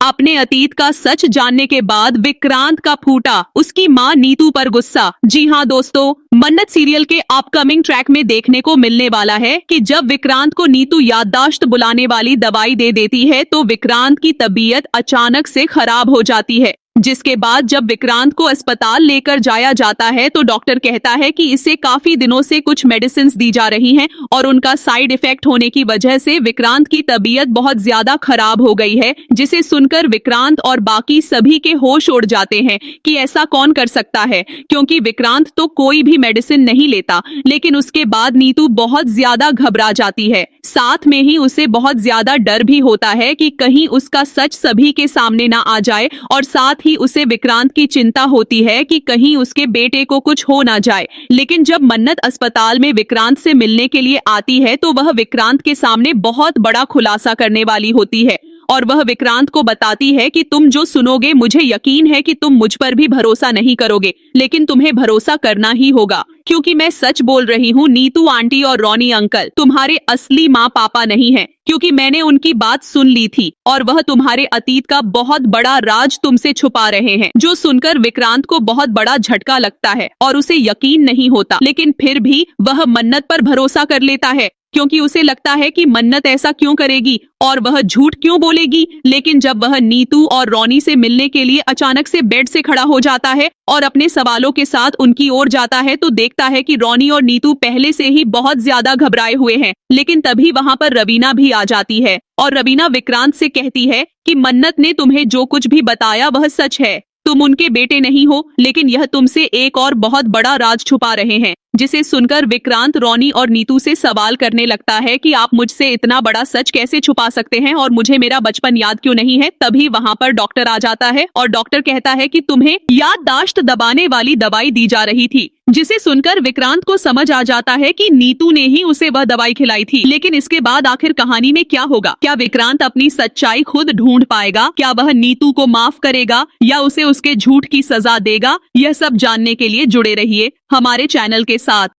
अपने अतीत का सच जानने के बाद विक्रांत का फूटा उसकी मां नीतू पर गुस्सा। जी हां दोस्तों, मन्नत सीरियल के अपकमिंग ट्रैक में देखने को मिलने वाला है कि जब विक्रांत को नीतू याददाश्त बुलाने वाली दवाई दे देती है तो विक्रांत की तबीयत अचानक से खराब हो जाती है। जिसके बाद जब विक्रांत को अस्पताल लेकर जाया जाता है तो डॉक्टर कहता है कि इसे काफी दिनों से कुछ मेडिसिन दी जा रही हैं और उनका साइड इफेक्ट होने की वजह से विक्रांत की तबीयत बहुत ज्यादा खराब हो गई है। जिसे सुनकर विक्रांत और बाकी सभी के होश उड़ जाते हैं कि ऐसा कौन कर सकता है, क्योंकि विक्रांत तो कोई भी मेडिसिन नहीं लेता। लेकिन उसके बाद नीतू बहुत ज्यादा घबरा जाती है, साथ में ही उसे बहुत ज्यादा डर भी होता है कि कहीं उसका सच सभी के सामने ना आ जाए, और साथ ही उसे विक्रांत की चिंता होती है कि कहीं उसके बेटे को कुछ हो ना जाए। लेकिन जब मन्नत अस्पताल में विक्रांत से मिलने के लिए आती है तो वह विक्रांत के सामने बहुत बड़ा खुलासा करने वाली होती है और वह विक्रांत को बताती है कि तुम जो सुनोगे मुझे यकीन है कि तुम मुझ पर भी भरोसा नहीं करोगे, लेकिन तुम्हें भरोसा करना ही होगा क्योंकि मैं सच बोल रही हूँ। नीतू आंटी और रॉनी अंकल तुम्हारे असली माँ पापा नहीं है, क्योंकि मैंने उनकी बात सुन ली थी और वह तुम्हारे अतीत का बहुत बड़ा राज तुमसे छुपा रहे हैं। जो सुनकर विक्रांत को बहुत बड़ा झटका लगता है और उसे यकीन नहीं होता, लेकिन फिर भी वह मन्नत पर भरोसा कर लेता है क्योंकि उसे लगता है कि मन्नत ऐसा क्यों करेगी और वह झूठ क्यों बोलेगी। लेकिन जब वह नीतू और रॉनी से मिलने के लिए अचानक से बेड से खड़ा हो जाता है और अपने सवालों के साथ उनकी ओर जाता है तो देखता है कि रॉनी और नीतू पहले से ही बहुत ज्यादा घबराए हुए हैं। लेकिन तभी वहां पर रवीना भी आ जाती है और रवीना विक्रांत से कहती है कि मन्नत ने तुम्हें जो कुछ भी बताया वह सच है, तुम उनके बेटे नहीं हो, लेकिन यह तुमसे एक और बहुत बड़ा राज छुपा रहे हैं। जिसे सुनकर विक्रांत रॉनी और नीतू से सवाल करने लगता है कि आप मुझसे इतना बड़ा सच कैसे छुपा सकते हैं और मुझे मेरा बचपन याद क्यों नहीं है। तभी वहां पर डॉक्टर आ जाता है और डॉक्टर कहता है कि तुम्हें याददाश्त दबाने वाली दवाई दी जा रही थी। जिसे सुनकर विक्रांत को समझ आ जाता है कि नीतू ने ही उसे वह दवाई खिलाई थी। लेकिन इसके बाद आखिर कहानी में क्या होगा? क्या विक्रांत अपनी सच्चाई खुद ढूंढ पाएगा? क्या वह नीतू को माफ करेगा या उसे उसके झूठ की सजा देगा? यह सब जानने के लिए जुड़े रहिए हमारे चैनल के साथ।